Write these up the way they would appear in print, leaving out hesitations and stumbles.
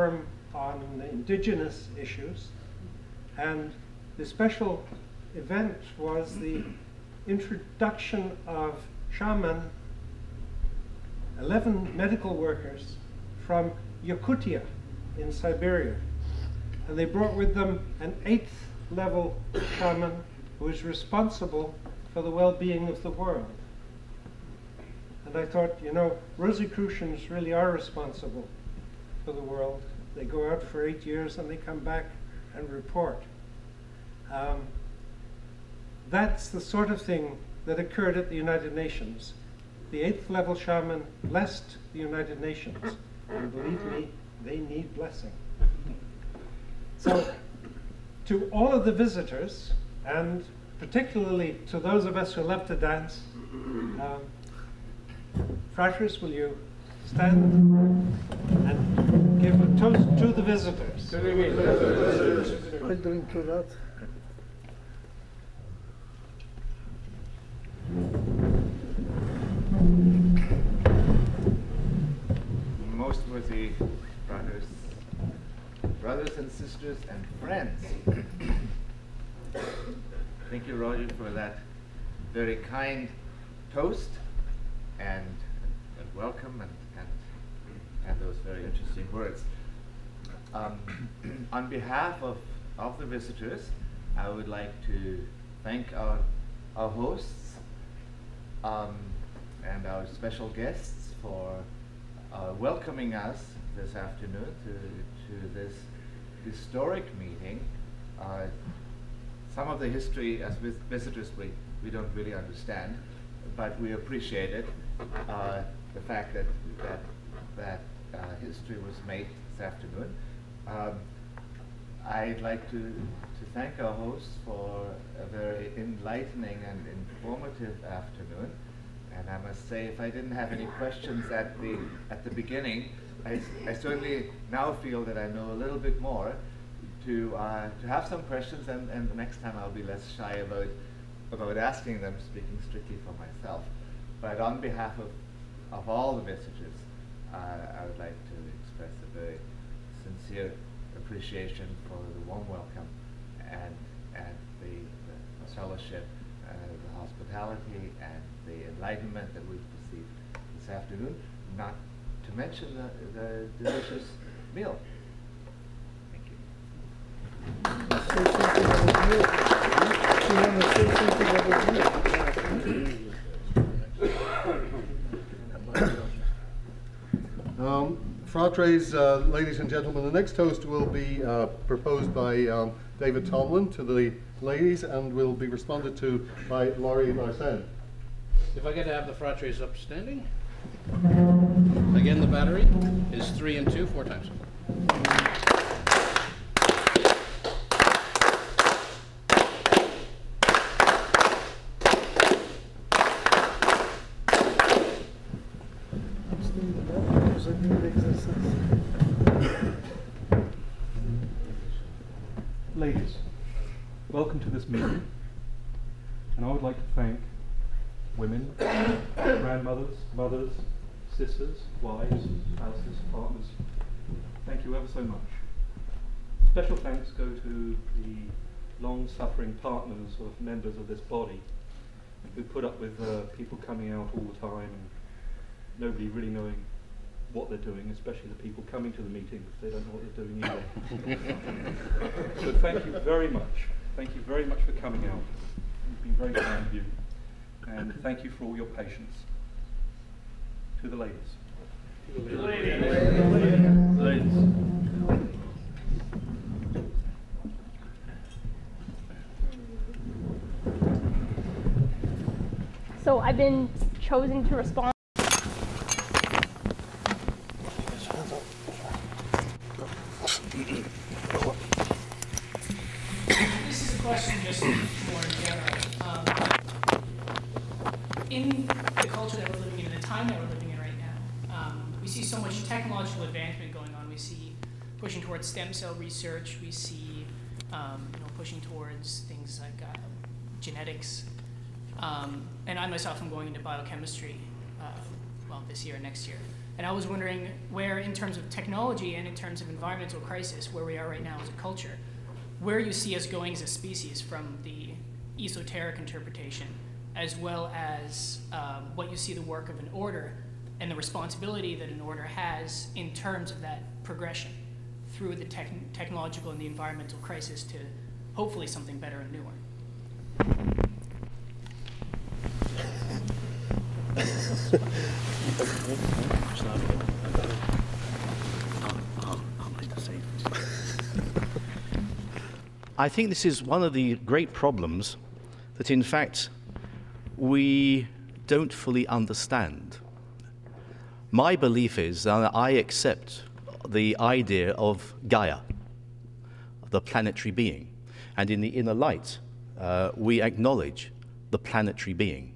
forum on indigenous issues, and the special event was the introduction of shaman, 11 medical workers from Yakutia in Siberia. And they brought with them an 8th level shaman who is responsible for the well-being of the world. And I thought, you know, Rosicrucians really are responsible for the world. They go out for 8 years and they come back and report. That's the sort of thing that occurred at the United Nations. The 8th level shaman blessed the United Nations. And believe me, they need blessing. So, to all of the visitors, and particularly to those of us who love to dance, Fratres, will you stand and give a toast to the visitors? I drink to that. Most worthy brothers and sisters and friends. Thank you, Roger, for that very kind toast and welcome and those very interesting words. On behalf of the visitors, I would like to thank our hosts and our special guests for welcoming us this afternoon to this historic meeting. Some of the history as visitors we don't really understand, but we appreciate it. The fact that history was made this afternoon. I'd like to thank our hosts for a very enlightening and informative afternoon. And I must say, if I didn't have any questions at the beginning, I certainly now feel that I know a little bit more to have some questions, and the next time I'll be less shy about asking them, speaking strictly for myself. But on behalf of all the visitors, I would like to express a very sincere appreciation for the warm welcome and the fellowship, the hospitality, and the enlightenment that we've received this afternoon, not to mention the delicious meal. Thank you. Fratres, ladies and gentlemen, the next toast will be proposed by David Tomlin to the ladies and will be responded to by Laurie Larsen. If I get to have the Fratres upstanding. Again, the battery is 3 and 2, 4 times. Ladies, welcome to this meeting, and I would like to thank women, grandmothers, mothers, sisters, wives, spouses, partners. Thank you ever so much. Special thanks go to the long-suffering partners of members of this body who put up with people coming out all the time and nobody really knowing what they're doing, especially the people coming to the meetings. They don't know what they're doing either. So thank you very much. Thank you very much for coming out. It's been very kind of you. And thank you for all your patience. To the ladies. To the ladies. Ladies. So I've been chosen to respond. This is a question just more in general. In the culture that we're living in, the time that we're living in right now, we see so much technological advancement going on. We see pushing towards stem cell research. We see pushing towards things like genetics. And I myself am going into biochemistry, well, this year, next year. And I was wondering where, in terms of technology and in terms of environmental crisis, where we are right now as a culture, where you see us going as a species from the esoteric interpretation, as well as what you see the work of an order and the responsibility that an order has in terms of that progression through the technological and the environmental crisis to hopefully something better and newer. I think this is one of the great problems that, in fact, we don't fully understand. My belief is that I accept the idea of Gaia, the planetary being, and in the inner light, we acknowledge the planetary being.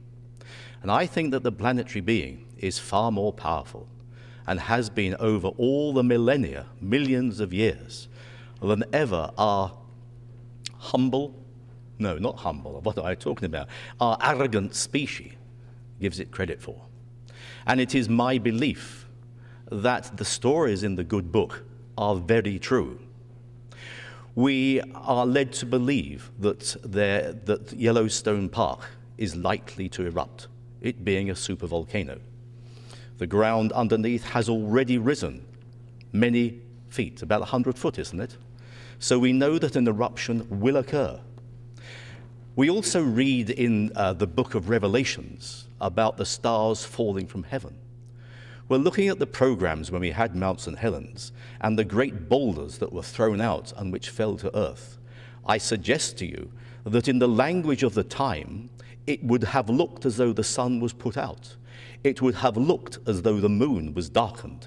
And I think that the planetary being is far more powerful and has been over all the millennia, millions of years, than ever our humble, no, not humble, what am I talking about? Our arrogant species gives it credit for. And it is my belief that the stories in the good book are very true. We are led to believe that Yellowstone Park is likely to erupt, it being a supervolcano. The ground underneath has already risen many feet, about 100 foot, isn't it? So we know that an eruption will occur. We also read in the book of Revelations about the stars falling from heaven. We're looking at the programs when we had Mount St. Helens and the great boulders that were thrown out and which fell to earth. I suggest to you that in the language of the time, it would have looked as though the sun was put out. It would have looked as though the moon was darkened.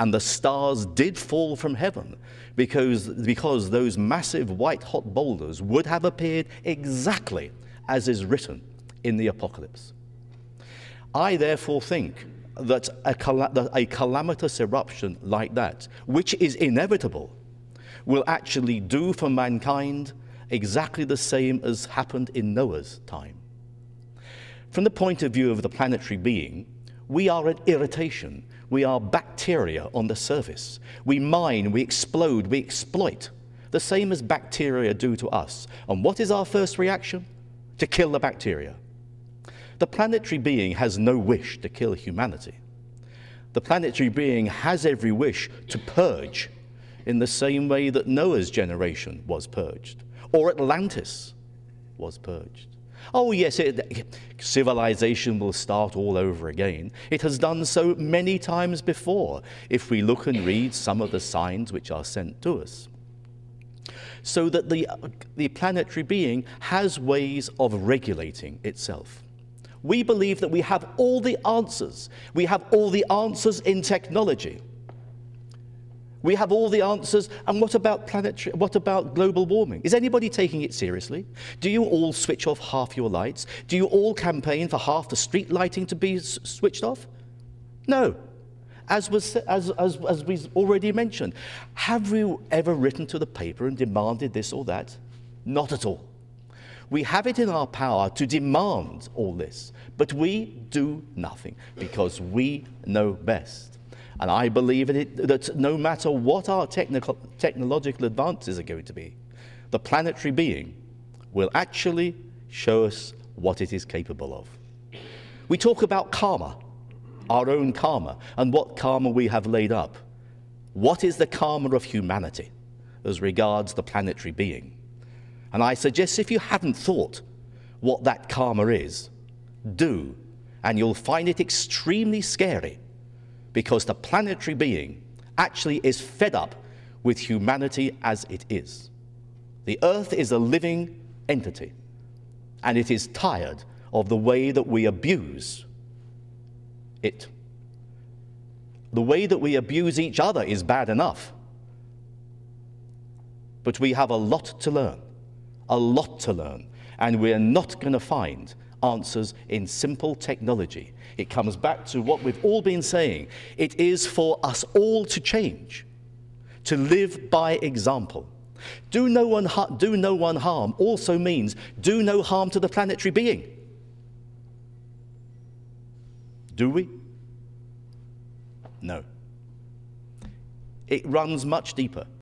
And the stars did fall from heaven because those massive white-hot boulders would have appeared exactly as is written in the Apocalypse. I therefore think that a calamitous eruption like that, which is inevitable, will actually do for mankind exactly the same as happened in Noah's time. From the point of view of the planetary being, we are an irritation. We are bacteria on the surface. We mine, we explode, we exploit, the same as bacteria do to us. And what is our first reaction? To kill the bacteria. The planetary being has no wish to kill humanity. The planetary being has every wish to purge in the same way that Noah's generation was purged, or Atlantis was purged. Oh yes, civilization will start all over again. It has done so many times before, if we look and read some of the signs which are sent to us. So that the planetary being has ways of regulating itself. We believe that we have all the answers. We have all the answers in technology. We have all the answers. And what about global warming? Is anybody taking it seriously? Do you all switch off half your lights? Do you all campaign for half the street lighting to be switched off? No. As we already mentioned, have you ever written to the paper and demanded this or that? Not at all. We have it in our power to demand all this, but we do nothing because we know best. And I believe that no matter what our technological advances are going to be, the planetary being will actually show us what it is capable of. We talk about karma, our own karma, and what karma we have laid up. What is the karma of humanity as regards the planetary being? And I suggest if you haven't thought what that karma is, do, and you'll find it extremely scary, because the planetary being actually is fed up with humanity as it is. The Earth is a living entity, and it is tired of the way that we abuse it. The way that we abuse each other is bad enough, but we have a lot to learn. A lot to learn, and we're not going to find answers in simple technology. It comes back to what we've all been saying. It is for us all to change, to live by example. Do no one harm also means do no harm to the planetary being. Do we? No. It runs much deeper.